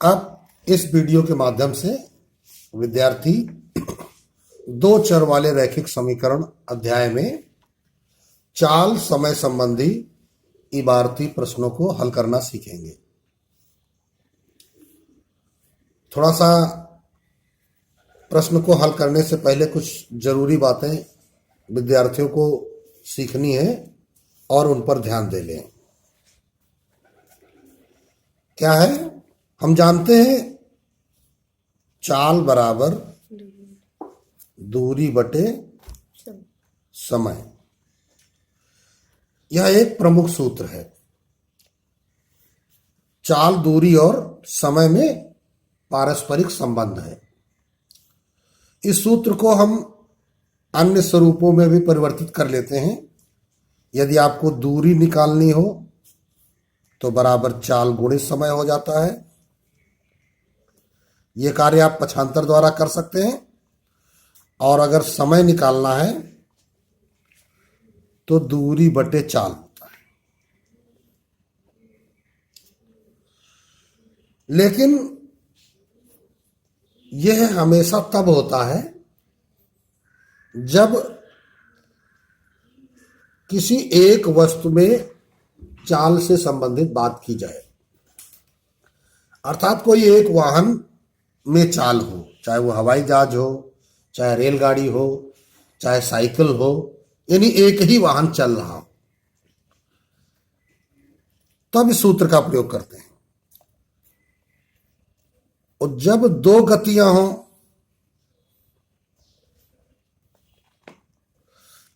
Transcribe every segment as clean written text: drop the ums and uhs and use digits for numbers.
अब इस वीडियो के माध्यम से विद्यार्थी दो चर वाले रैखिक समीकरण अध्याय में चाल समय संबंधी इबारती प्रश्नों को हल करना सीखेंगे। थोड़ा सा प्रश्न को हल करने से पहले कुछ जरूरी बातें विद्यार्थियों को सीखनी है और उन पर ध्यान दे लें। क्या है? हम जानते हैं चाल बराबर दूरी बटे समय। यह एक प्रमुख सूत्र है। चाल, दूरी और समय में पारस्परिक संबंध है। इस सूत्र को हम अन्य स्वरूपों में भी परिवर्तित कर लेते हैं। यदि आपको दूरी निकालनी हो तो बराबर चाल गुणित समय हो जाता है। यह कार्य आप पक्षांतर द्वारा कर सकते हैं। और अगर समय निकालना है तो दूरी बटे चाल होता है। लेकिन यह हमेशा तब होता है जब किसी एक वस्तु में चाल से संबंधित बात की जाए। अर्थात कोई एक वाहन में चाल हो, चाहे वो हवाई जहाज हो, चाहे रेलगाड़ी हो, चाहे साइकिल हो, यानी एक ही वाहन चल रहा हो, तब इस सूत्र का प्रयोग करते हैं। और जब दो गतियां हों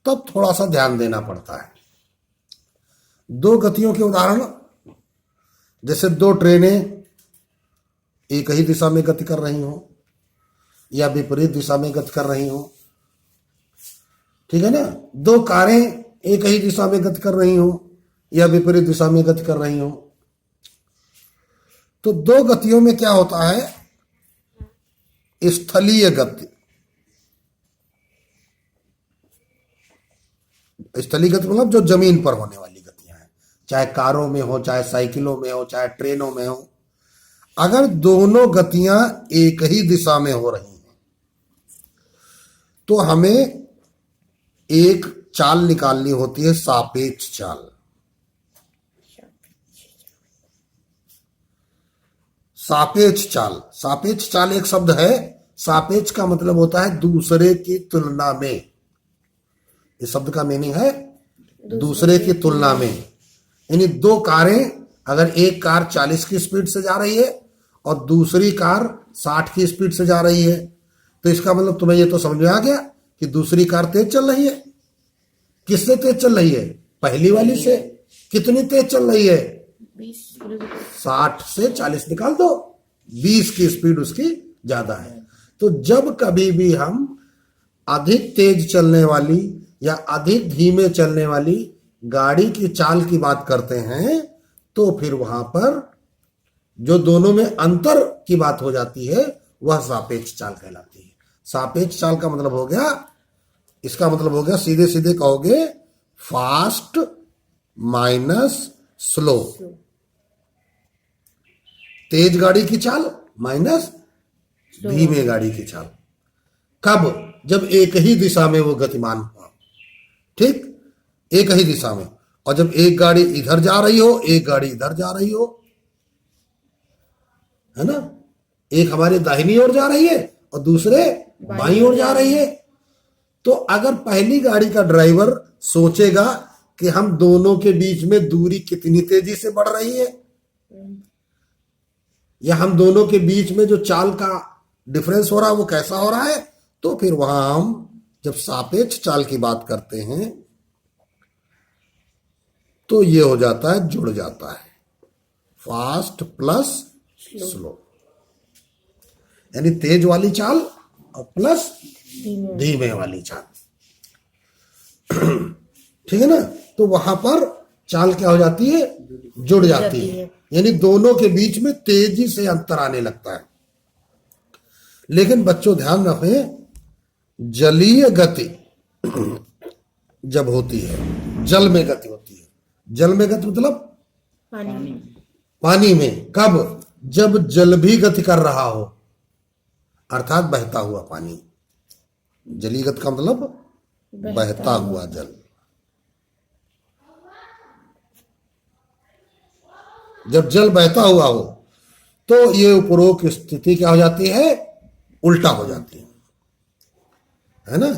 तब थोड़ा सा ध्यान देना पड़ता है। दो गतियों के उदाहरण, जैसे दो ट्रेनें एक ही दिशा में गति कर रही हो या विपरीत दिशा में गति कर रही हो, ठीक है ना। दो कारें एक ही दिशा में गति कर रही हो या विपरीत दिशा में गति कर रही हो। तो दो गतियों में क्या होता है? स्थलीय गति। स्थलीय गति मतलब जो जमीन पर होने वाली गतियां हैं, चाहे कारों में हो, चाहे साइकिलों में हो, चाहे ट्रेनों में हो। अगर दोनों गतियां एक ही दिशा में हो रही हैं तो हमें एक चाल निकालनी होती है, सापेक्ष चाल। सापेक्ष चाल, सापेक्ष चाल एक शब्द है। सापेक्ष का मतलब होता है दूसरे की तुलना में। इस शब्द का मीनिंग है दूसरे की तुलना में। यानी दो कारें, अगर एक कार 40 की स्पीड से जा रही है और दूसरी कार 60 की स्पीड से जा रही है, तो इसका मतलब तुम्हें यह तो समझ में आ गया कि दूसरी कार तेज चल रही है। किससे तेज चल रही है? पहली वाली से। कितनी तेज चल रही है? 60 से 40 निकाल दो, 20 की स्पीड उसकी ज्यादा है। तो जब कभी भी हम अधिक तेज चलने वाली या अधिक धीमे चलने वाली गाड़ी की चाल की बात करते हैं तो फिर वहां पर जो दोनों में अंतर की बात हो जाती है वह सापेक्ष चाल कहलाती है। सापेक्ष चाल का मतलब हो गया, इसका मतलब हो गया, सीधे सीधे कहोगे, फास्ट माइनस स्लो। तेज गाड़ी की चाल माइनस धीमे गाड़ी की चाल। कब? जब एक ही दिशा में वो गतिमान हुआ। ठीक, एक ही दिशा में। और जब एक गाड़ी इधर जा रही हो, एक गाड़ी इधर जा रही हो, है ना, एक हमारे दाहिनी ओर जा रही है और दूसरे बाईं ओर जा रही है, तो अगर पहली गाड़ी का ड्राइवर सोचेगा कि हम दोनों के बीच में दूरी कितनी तेजी से बढ़ रही है या हम दोनों के बीच में जो चाल का डिफरेंस हो रहा है वो कैसा हो रहा है, तो फिर वहां हम जब सापेक्ष चाल की बात करते हैं तो ये हो जाता है, जुड़ जाता है, फास्ट प्लस स्लो। यानी तेज वाली चाल और प्लस धीमे वाली चाल। ठीक है ना। तो वहां पर चाल क्या हो जाती है? जुड़ जाती है। यानी दोनों के बीच में तेजी से अंतर आने लगता है। लेकिन बच्चों ध्यान रखें, जलीय गति जब होती है, जल में गति होती है। जल में गति मतलब पानी में। कब? जब जल भी गति कर रहा हो, अर्थात बहता हुआ पानी। जलीय गति का मतलब बहता हुआ जल। जब जल बहता हुआ हो तो ये उपरोक्त स्थिति क्या हो जाती है? उल्टा हो जाती है ना।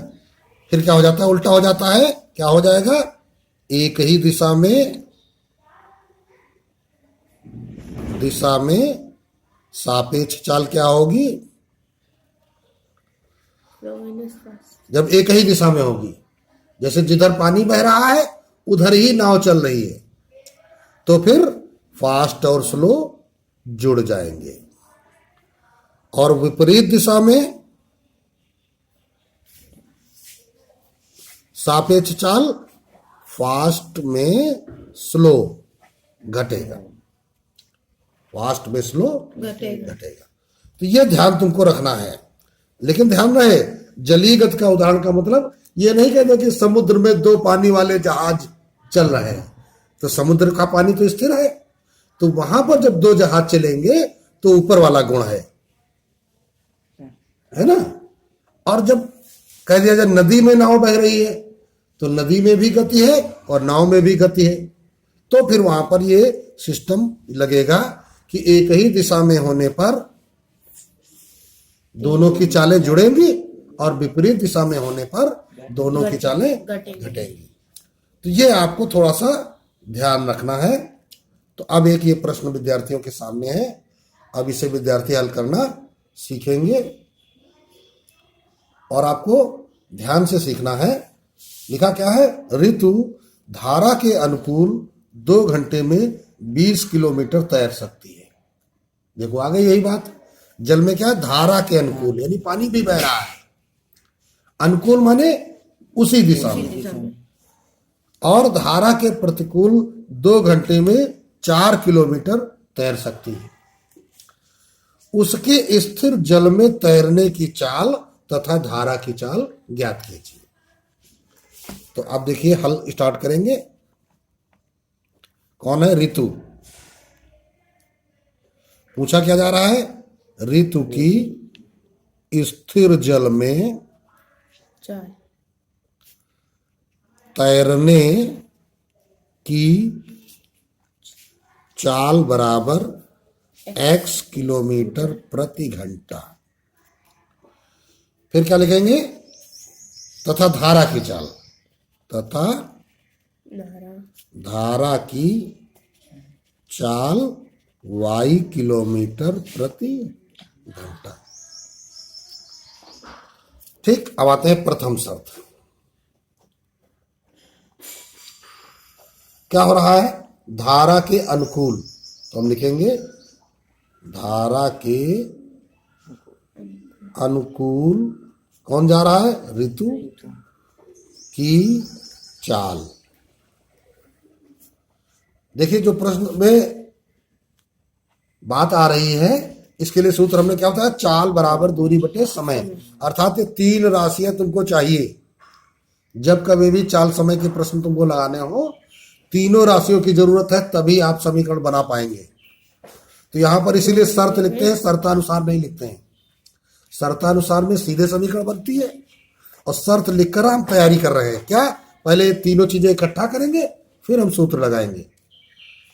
फिर क्या हो जाता है? उल्टा हो जाता है। क्या हो जाएगा? एक ही दिशा में सापेक्ष चाल क्या होगी? जब एक ही दिशा में होगी, जैसे जिधर पानी बह रहा है उधर ही नाव चल रही है, तो फिर फास्ट और स्लो जुड़ जाएंगे। और विपरीत दिशा में सापेक्ष चाल फास्ट में स्लो घटेगा, फास्ट में स्लो घटेगा। तो यह ध्यान तुमको रखना है। लेकिन ध्यान रहे, जलीय गति का उदाहरण का मतलब यह नहीं कहते कि समुद्र में दो पानी वाले जहाज चल रहे हैं, तो समुद्र का पानी तो स्थिर है, तो वहां पर जब दो जहाज चलेंगे तो ऊपर वाला गुण है ना। और जब कह दिया जाए नदी में नाव बह रही है, तो नदी में भी गति है और नाव में भी गति है, तो फिर वहां पर ये सिस्टम लगेगा कि एक ही दिशा में होने पर दोनों की चालें जुड़ेंगी और विपरीत दिशा में होने पर दोनों की चालें घटेंगी। तो ये आपको थोड़ा सा ध्यान रखना है। तो अब एक ये प्रश्न विद्यार्थियों के सामने है, अब इसे विद्यार्थी हल करना सीखेंगे और आपको ध्यान से सीखना है। लिखा क्या है? ऋतु धारा के अनुकूल 2 घंटे में 20 किलोमीटर तैर सकती है। देखो आ गई यही बात। जल में क्या है? धारा के अनुकूल, यानी पानी भी बह रहा है। अनुकूल माने उसी दिशा में। और धारा के प्रतिकूल 2 घंटे में 4 किलोमीटर तैर सकती है। उसके स्थिर जल में तैरने की चाल तथा धारा की चाल ज्ञात कीजिए। तो आप देखिए हल स्टार्ट करेंगे। कौन है? ऋतु। पूछा क्या जा रहा है? ऋतु की स्थिर जल में तैरने की चाल बराबर x किलोमीटर प्रति घंटा। फिर क्या लिखेंगे? तथा धारा की चाल, तथा धारा की चाल y किलोमीटर प्रति घंटा। ठीक, अब आते हैं प्रथम शर्त। क्या हो रहा है? धारा के अनुकूल, तो हम लिखेंगे धारा के अनुकूल कौन जा रहा है? ऋतु की चाल। देखिए जो प्रश्न में बात आ रही है, इसके लिए सूत्र हमने क्या होता है? चाल बराबर दूरी बटे समय। अर्थात ये 3 राशियां तुमको चाहिए। जब कभी भी चाल समय के प्रश्न तुमको लगाने हो, तीनों राशियों की जरूरत है, तभी आप समीकरण बना पाएंगे। तो यहां पर इसीलिए शर्त लिखते हैं, शर्तानुसार नहीं लिखते हैं। शर्तानुसार में सीधे समीकरण बनती है, और शर्त लिखकर हम तैयारी कर रहे हैं। क्या? पहले तीनों चीजें इकट्ठा करेंगे, फिर हम सूत्र लगाएंगे।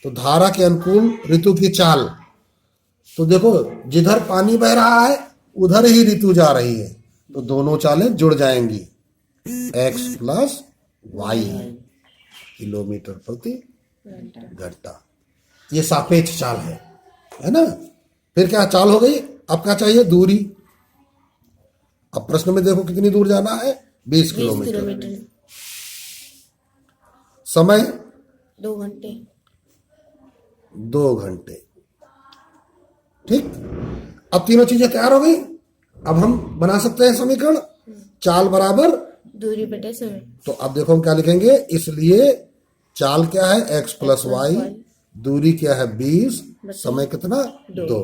तो धारा के अनुकूल ऋतु की चाल, तो देखो जिधर पानी बह रहा है उधर ही ऋतु जा रही है, तो दोनों चालें जुड़ जाएंगी। x प्लस वाई किलोमीटर प्रति घंटा। ये सापेक्ष चाल है ना। फिर क्या चाल हो गई? अब क्या चाहिए? दूरी। अब प्रश्न में देखो कितनी दूर जाना है? 20 किलोमीटर। समय 2 घंटे। 2 घंटे। ठीक, अब तीनों चीजें तैयार हो गई। अब हम बना सकते हैं समीकरण। चाल बराबर दूरी बटे समय। तो अब देखो हम क्या लिखेंगे? इसलिए चाल क्या है? x प्लस वाई, दूरी क्या है? 20, समय कितना? 2।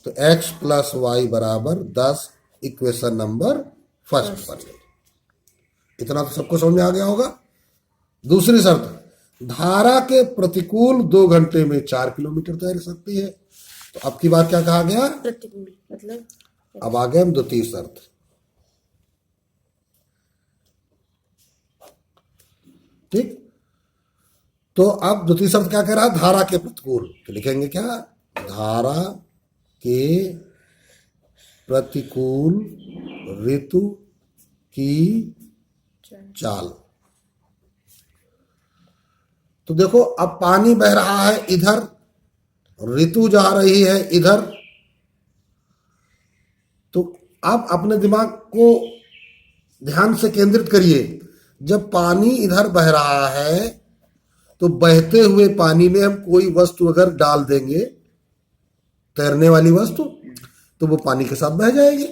तो x प्लस वाई बराबर 10, इक्वेशन नंबर फर्स्ट पर। इतना तो सबको समझ में आ गया होगा। दूसरी शर्त, धारा के प्रतिकूल 2 घंटे में 4 किलोमीटर तैर सकती है। तो अब की बार क्या कहा गया? प्रतिकूल मतलब अब आ गए हम द्वितीय शर्त। ठीक, तो अब द्वितीय शर्त क्या कह रहा है? धारा के प्रतिकूल। तो लिखेंगे क्या? धारा के प्रतिकूल ऋतु की चाल। तो देखो, अब पानी बह रहा है इधर, ऋतु जा रही है इधर। तो आप अपने दिमाग को ध्यान से केंद्रित करिए। जब पानी इधर बह रहा है तो बहते हुए पानी में हम कोई वस्तु अगर डाल देंगे, तैरने वाली वस्तु, तो वो पानी के साथ बह जाएगी,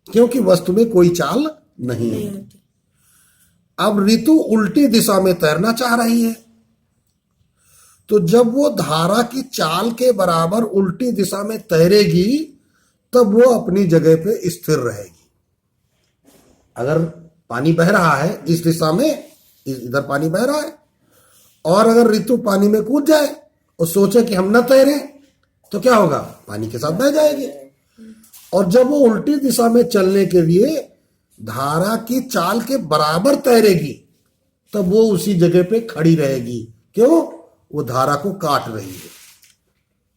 क्योंकि वस्तु में कोई चाल नहीं है। अब ऋतु उल्टी दिशा में तैरना चाह रही है, तो जब वो धारा की चाल के बराबर उल्टी दिशा में तैरेगी तब वो अपनी जगह पे स्थिर रहेगी। अगर पानी बह रहा है इस दिशा में, इधर पानी बह रहा है, और अगर ऋतु पानी में कूद जाए और सोचे कि हम न तैरे, तो क्या होगा? पानी के साथ बह जाएगी। और जब वो उल्टी दिशा में चलने के लिए धारा की चाल के बराबर तैरेगी तब वो उसी जगह पे खड़ी रहेगी। क्यों? वो धारा को काट रही है।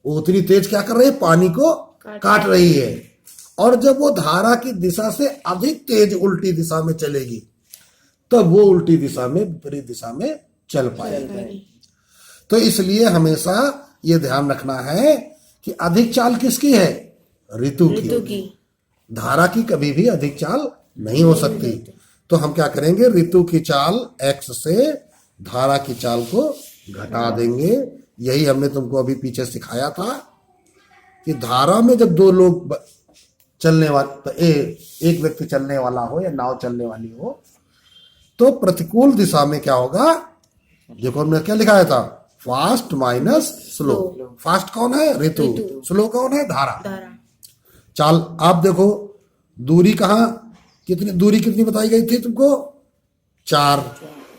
वो उतनी तेज क्या कर रही है? पानी को काट रही है। और जब वो धारा की दिशा से अधिक तेज उल्टी दिशा में चलेगी तब वो उल्टी दिशा में, विपरीत दिशा में चल पाएगी। तो इसलिए हमेशा ये ध्यान रखना है कि अधिक चाल किसकी है? ऋतु की। धारा की कभी भी अधिक चाल नहीं हो सकती। तो हम क्या करेंगे? ऋतु की चाल x से धारा की चाल को घटा देंगे। यही हमने तुमको अभी पीछे सिखाया था कि धारा में जब दो लोग चलने वाले, एक व्यक्ति चलने वाला हो या नाव चलने वाली हो, तो प्रतिकूल दिशा में क्या होगा? देखो हमने क्या लिखाया था? Fast minus slow. फास्ट कौन है? ऋतु। स्लो कौन है? धारा। चाल आप देखो, दूरी कहाँ, कितनी दूरी कितनी बताई गई थी तुमको? 4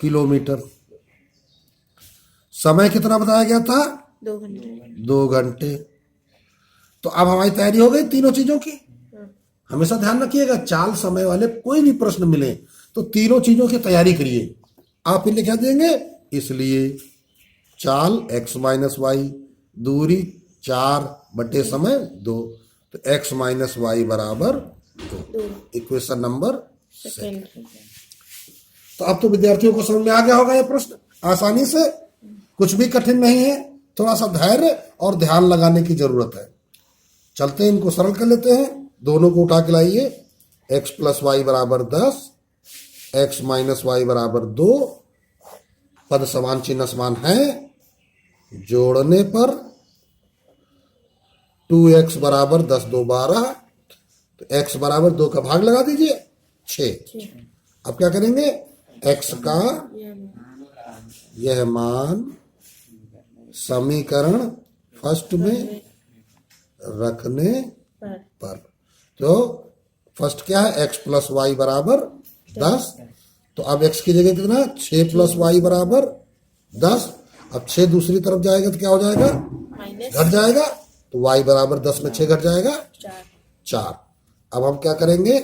किलोमीटर। समय कितना बताया गया था? 2 घंटे। 2 घंटे। तो अब हमारी तैयारी हो गई तीनों चीजों की। हमेशा ध्यान रखिएगा, चाल समय वाले कोई भी प्रश्न मिले तो तीनों चीजों की तैयारी करिए। आप फिर लिखा देंगे, इसलिए चाल x माइनस वाई, दूरी 4 बटे समय 2, तो x माइनस वाई बराबर 2। Equation number 2। तो अब तो विद्यार्थियों को समझ में आ गया होगा ये प्रश्न आसानी से, कुछ भी कठिन नहीं है। थोड़ा सा धैर्य और ध्यान लगाने की जरूरत है। चलते हैं, इनको सरल कर लेते हैं। दोनों को उठा के लाइए। x प्लस वाई बराबर 10, x माइनस वाई बराबर 2, पद समान चिन्ह समान है, जोड़ने पर 2x बराबर 10 2 12, तो x बराबर 2 का भाग लगा दीजिए 6। अब क्या करेंगे? x का यह मान समीकरण फर्स्ट में रखने पर, तो फर्स्ट क्या है? x प्लस वाई बराबर 10। तो अब x की जगह कितना? 6 प्लस वाई बराबर 10। अब 6 दूसरी तरफ जाएगा तो क्या हो जाएगा? घट जाएगा। तो y बराबर 10 में 6 घट जाएगा 4। अब हम क्या करेंगे?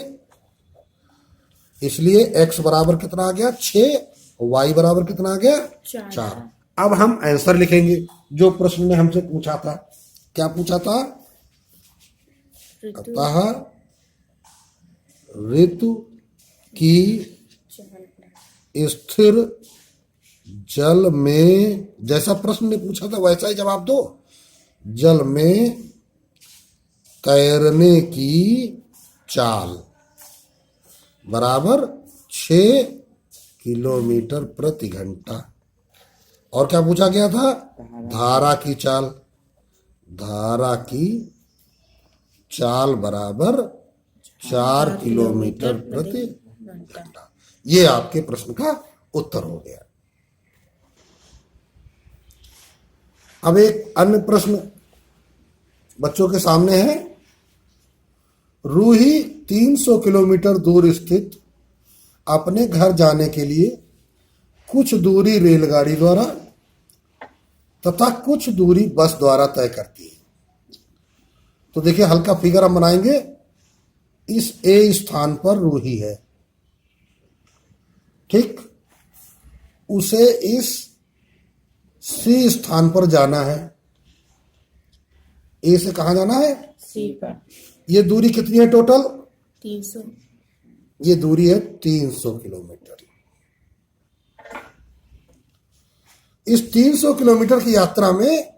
इसलिए x बराबर कितना आ गया? 6, y बराबर कितना आ गया? 4। अब हम आंसर लिखेंगे जो प्रश्न ने हमसे पूछा था। क्या पूछा था? अतः ऋतु की स्थिर जल में, जैसा प्रश्न ने पूछा था वैसा ही जवाब दो, जल में तैरने की चाल बराबर 6 किलोमीटर प्रति घंटा। और क्या पूछा गया था? धारा की चाल। धारा की चाल बराबर 4 किलोमीटर प्रति घंटा। ये आपके प्रश्न का उत्तर हो गया। अब एक अन्य प्रश्न बच्चों के सामने है। रूही 300 किलोमीटर दूर स्थित अपने घर जाने के लिए कुछ दूरी रेलगाड़ी द्वारा तथा कुछ दूरी बस द्वारा तय करती है। तो देखिए हल्का फिगर हम बनाएंगे। इस ए स्थान पर रूही है, ठीक, उसे इस सी स्थान पर जाना है। ए से कहां जाना है? सी पर ये दूरी कितनी है टोटल? 300। ये दूरी है 300 किलोमीटर। इस 300 किलोमीटर की यात्रा में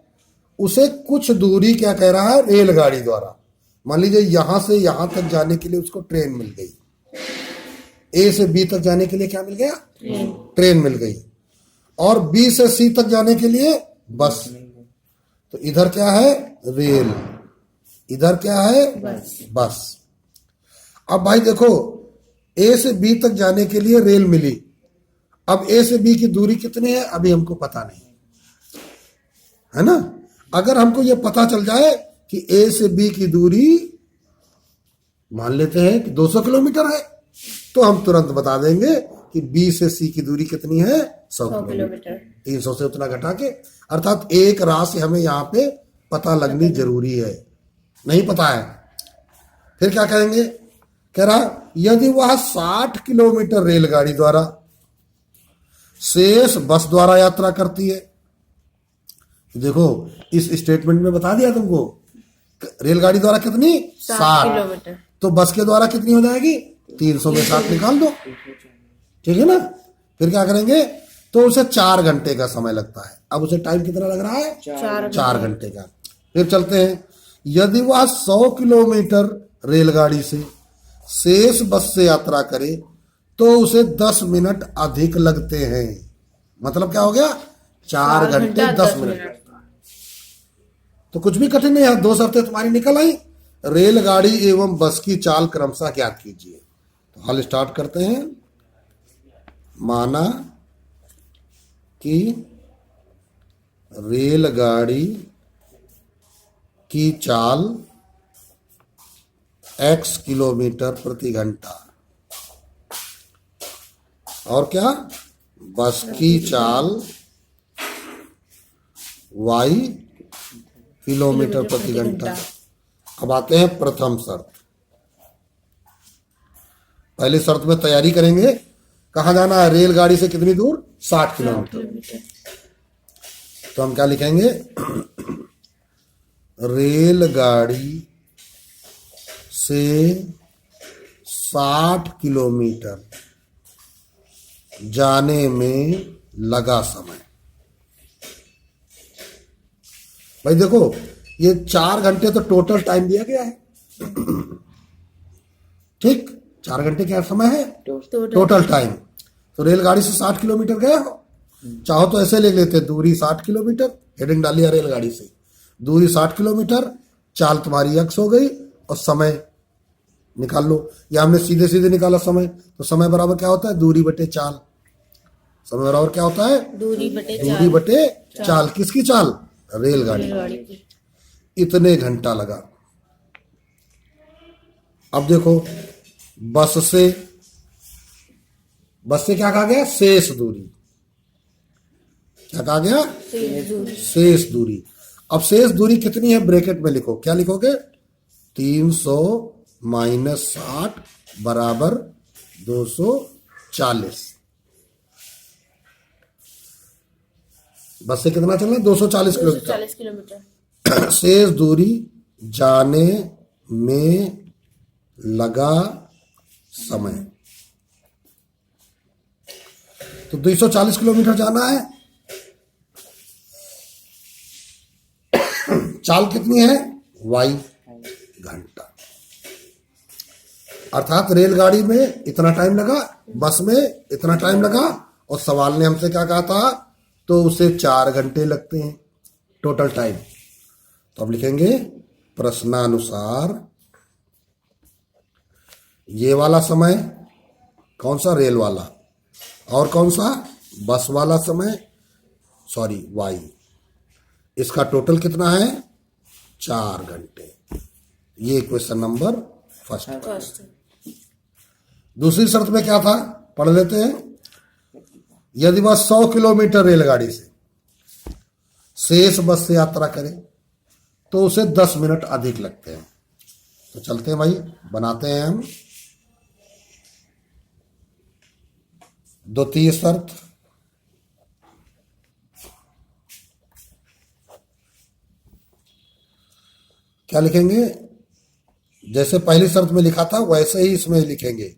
उसे कुछ दूरी क्या कह रहा है? रेलगाड़ी द्वारा। मान लीजिए यहां से यहां तक जाने के लिए उसको ट्रेन मिल गई, ए से बी तक जाने के लिए क्या मिल गया? ट्रेन मिल गई। और बी से सी तक जाने के लिए बस। तो इधर क्या है? रेल। इधर क्या है? बस। अब भाई देखो, ए से बी तक जाने के लिए रेल मिली। अब ए से बी की दूरी कितनी है अभी हमको पता नहीं है ना। अगर हमको ये पता चल जाए कि ए से बी की दूरी मान लेते हैं कि 200 किलोमीटर है, तो हम तुरंत बता देंगे कि बी से सी की दूरी कितनी है? 100 किलोमीटर। 300 से उतना घटा के, अर्थात एक राशि हमें यहाँ पे पता लगनी जरूरी है। नहीं पता है फिर क्या करेंगे? कह रहा यदि वह 60 किलोमीटर रेलगाड़ी द्वारा शेष बस द्वारा यात्रा करती है। देखो इस स्टेटमेंट में बता दिया तुमको, रेलगाड़ी द्वारा कितनी? 60 किलोमीटर। तो बस के द्वारा कितनी हो जाएगी? 300 में 60 निकाल दो, ठीक है ना। फिर क्या करेंगे? तो उसे 4 घंटे का समय लगता है। अब उसे टाइम कितना लग रहा है? 4 घंटे का। फिर चलते हैं, यदि वह 100 किलोमीटर रेलगाड़ी से शेष बस से यात्रा करे तो उसे 10 मिनट अधिक लगते हैं। मतलब क्या हो गया? 4 घंटे 10 मिनट। तो कुछ भी कठिन नहीं है, 2 शर्तें तुम्हारी निकल आई। रेलगाड़ी एवं बस की चाल क्रमशः ज्ञात कीजिए। तो हल स्टार्ट करते हैं। माना कि रेलगाड़ी की चाल x किलोमीटर प्रति घंटा और क्या? बस की चाल y किलोमीटर प्रति घंटा। अब आते हैं प्रथम शर्त। पहली शर्त में तैयारी करेंगे, कहां जाना है? रेलगाड़ी से कितनी दूर? 60 किलोमीटर। तो हम क्या लिखेंगे? रेलगाड़ी से 60 किलोमीटर जाने में लगा समय। भाई देखो ये 4 घंटे तो टोटल टाइम दिया गया है, ठीक। 4 घंटे क्या समय है? Total time. तो रेलगाड़ी से 60 किलोमीटर गए हो, चाहो तो ऐसे लिख लेते, दूरी 60 किलोमीटर, हेडिंग डालिए रेलगाड़ी से, दूरी 60 किलोमीटर, चाल तुम्हारी x हो गई और समय निकाल लो। या हमने सीधे सीधे निकाला समय, तो समय बराबर क्या होता है? दूरी बटे चाल। समय बराबर क्या होता है? दूरी बटे चाल। किसकी चाल? रेलगाड़ी की। इतने घंटा लगा। अब देखो बस से क्या कहा गया? शेष दूरी। क्या कहा गया? शेष दूरी। अब शेष दूरी कितनी है? ब्रैकेट में लिखो। क्या लिखोगे? 300 माइनस 60 बराबर 240। बस से कितना चलना? 240 किलोमीटर। शेष दूरी जाने में लगा समय। तो 240 किलोमीटर जाना है। चाल कितनी है? y घंटा। अर्थात रेलगाड़ी में इतना टाइम लगा, बस में इतना टाइम लगा, और सवाल ने हमसे क्या कहा था? तो उसे 4 घंटे लगते हैं टोटल टाइम। तो अब लिखेंगे प्रश्नानुसार ये वाला समय कौन सा? रेल वाला। और कौन सा? बस वाला समय, सॉरी y। इसका टोटल कितना है? 4 घंटे। ये क्वेश्चन नंबर फर्स्ट। दूसरी शर्त में क्या था? पढ़ लेते हैं। यदि वह 100 किलोमीटर रेलगाड़ी से शेष बस से यात्रा करे तो उसे 10 मिनट अधिक लगते हैं। तो चलते हैं भाई, बनाते हैं हम द्वितीय शर्त। क्या लिखेंगे? जैसे पहली शर्त में लिखा था वैसे ही इसमें लिखेंगे।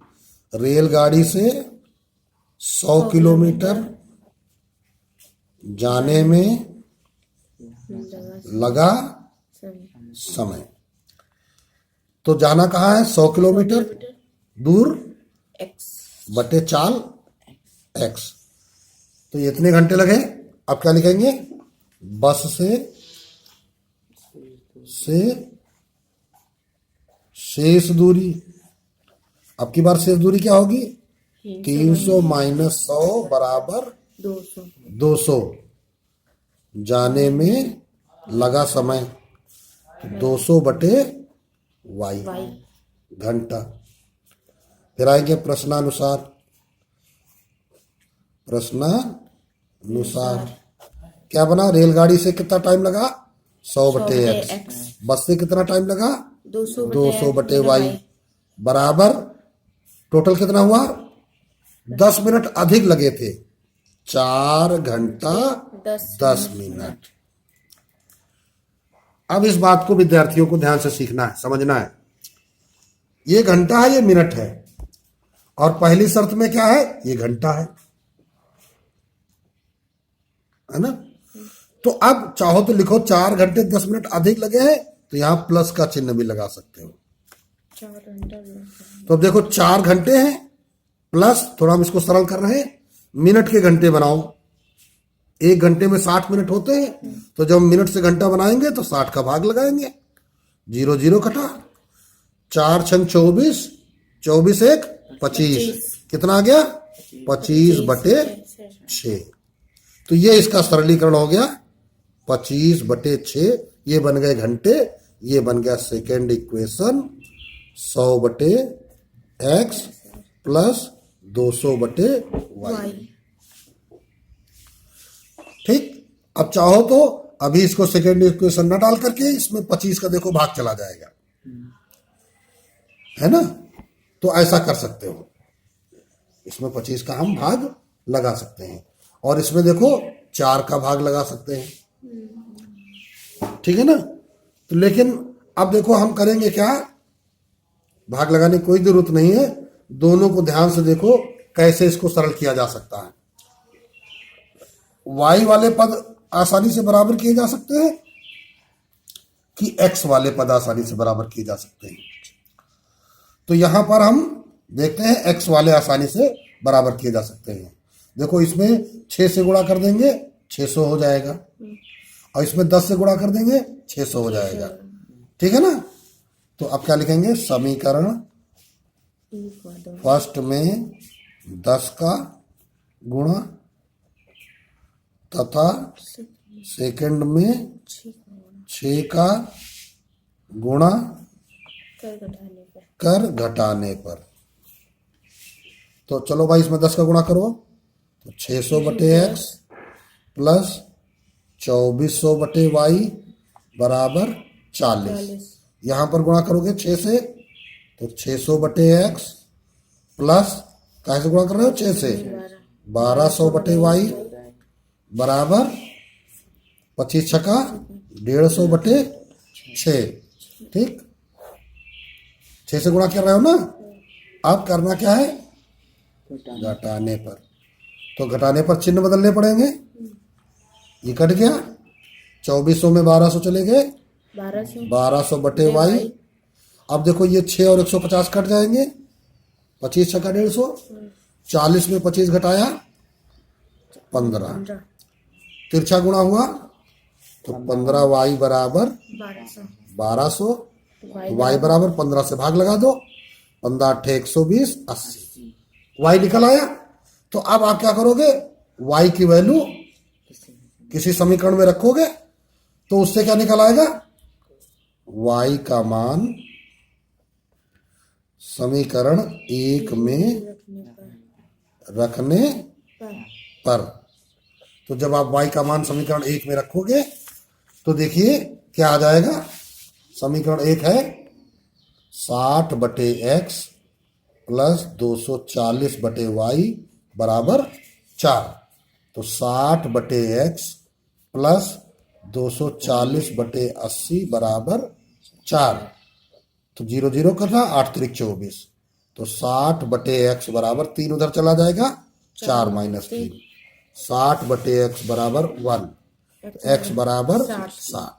रेलगाड़ी से 100 किलोमीटर जाने में लगा समय। तो जाना कहाँ है? 100 किलोमीटर दूर एक्स बटे चाल x। तो ये इतने घंटे लगे। अब क्या लिखेंगे? बस से शेष दूरी। अब की बार शेष दूरी क्या होगी? 300 माइनस 100 बराबर 200। जाने में लगा समय 200 बटे y घंटा। फिर आएंगे प्रश्नानुसार। क्या बना? रेलगाड़ी से कितना टाइम लगा? 100 बटे x। बस से कितना टाइम लगा? 200 बटे y बराबर टोटल कितना हुआ? 10 मिनट अधिक लगे थे। 4 घंटा 10 मिनट। अब इस बात को विद्यार्थियों को ध्यान से सीखना है, समझना है। ये घंटा है, ये मिनट है, और पहली शर्त में क्या है? ये घंटा है ना? तो अब चाहो तो लिखो 4 घंटे 10 मिनट अधिक लगे हैं, तो यहां प्लस का चिन्ह भी लगा सकते हो। 4 घंटा। तो अब देखो 4 घंटे हैं प्लस, थोड़ा हम इसको सरल कर रहे हैं, मिनट के घंटे बनाओ। 1 घंटे में 60 मिनट होते हैं, तो जब मिनट से घंटा बनाएंगे तो 60 का भाग लगाएंगे। 0 0 कटा। 4 छंग 24, 24 एक 25। कितना आ गया? 25 बटे 6। तो ये इसका सरलीकरण हो गया। 25 बटे 6 ये बन गए घंटे। ये बन गया सेकेंड इक्वेशन। 100 बटे x प्लस 200 बटे y। ठीक। अब चाहो तो अभी इसको सेकेंड इक्वेशन न डाल करके इसमें 25 का देखो भाग चला जाएगा, है ना? तो ऐसा कर सकते हो, इसमें 25 का हम भाग लगा सकते हैं, और इसमें देखो 4 का भाग लगा सकते हैं। ठीक है ना? तो लेकिन अब देखो हम करेंगे क्या? भाग लगाने की कोई जरूरत नहीं है। दोनों को ध्यान से देखो कैसे इसको सरल किया जा सकता है। y वाले पद आसानी से बराबर किए जा सकते हैं कि x वाले पद आसानी से बराबर किए जा सकते हैं। तो यहां पर हम देखते हैं x वाले आसानी से बराबर किए जा सकते हैं। देखो इसमें 6 से गुणा कर देंगे 600 हो जाएगा, और इसमें 10 से गुणा कर देंगे 600 हो जाएगा। ठीक है ना? तो अब क्या लिखेंगे? समीकरण फर्स्ट में 10 का गुणा तथा सेकंड में 6 का गुणा कर घटाने पर। तो चलो भाई इसमें 10 का गुणा करो, तो 600 बटे x प्लस 2400 बटे y बराबर 40। यहां पर गुणा करोगे 6 से, तो 600 बटे x प्लस कैसे गुणा कर रहे हो? 6 से 1200 बटे y बराबर 25 छक्का 150 बटे 6। ठीक, 6 से गुणा कर रहे हो ना? अब करना क्या है? घटाने पर। तो घटाने पर चिन्ह बदलने पड़ेंगे। ये कट गया, 2400 में 1200 चले गए, 1200 बटे y। अब देखो ये 6 और 150 कट जाएंगे, 25 छक्का 150, 40 में 25 घटाया 15, तिरछा गुणा हुआ तो 15y बराबर 1200, y बराबर 15 से भाग लगा दो, 15 8 120 80, y निकल आया। तो अब आप क्या करोगे? y की वैल्यू किसी समीकरण में रखोगे तो उससे क्या निकल आएगा? y का मान समीकरण 1 में रखने पर। तो जब आप y का मान समीकरण 1 में रखोगे तो देखिए क्या आ जाएगा? समीकरण 1 है 60/x प्लस 240/y बराबर 4। तो 60/x प्लस 240/80 बराबर 4। तो 0 0 करना, 8 3 24। तो 60/x बराबर 3 उधर चला जाएगा, 4 - 3। 60/x बराबर 1, x बराबर 60।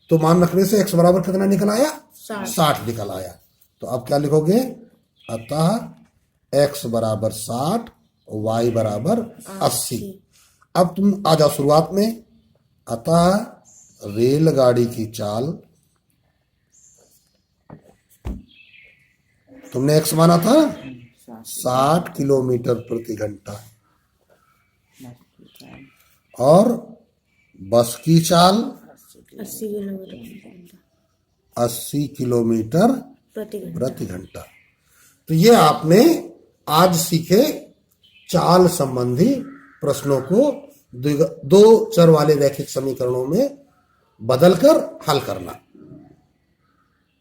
तो मान रखने से x बराबर कितना निकल आया? 60 निकल आया। तो अब क्या लिखोगे? अतः x बराबर 60, y बराबर 80। अब तुम आ जाओ शुरुआत में। अतः रेलगाड़ी की चाल, तुमने x माना था 60 किलोमीटर प्रति घंटा, और बस की चाल 80 किलोमीटर प्रति घंटा। तो ये आपने आज सीखे चाल संबंधी प्रश्नों को दो चर वाले रैखिक समीकरणों में बदलकर हल करना।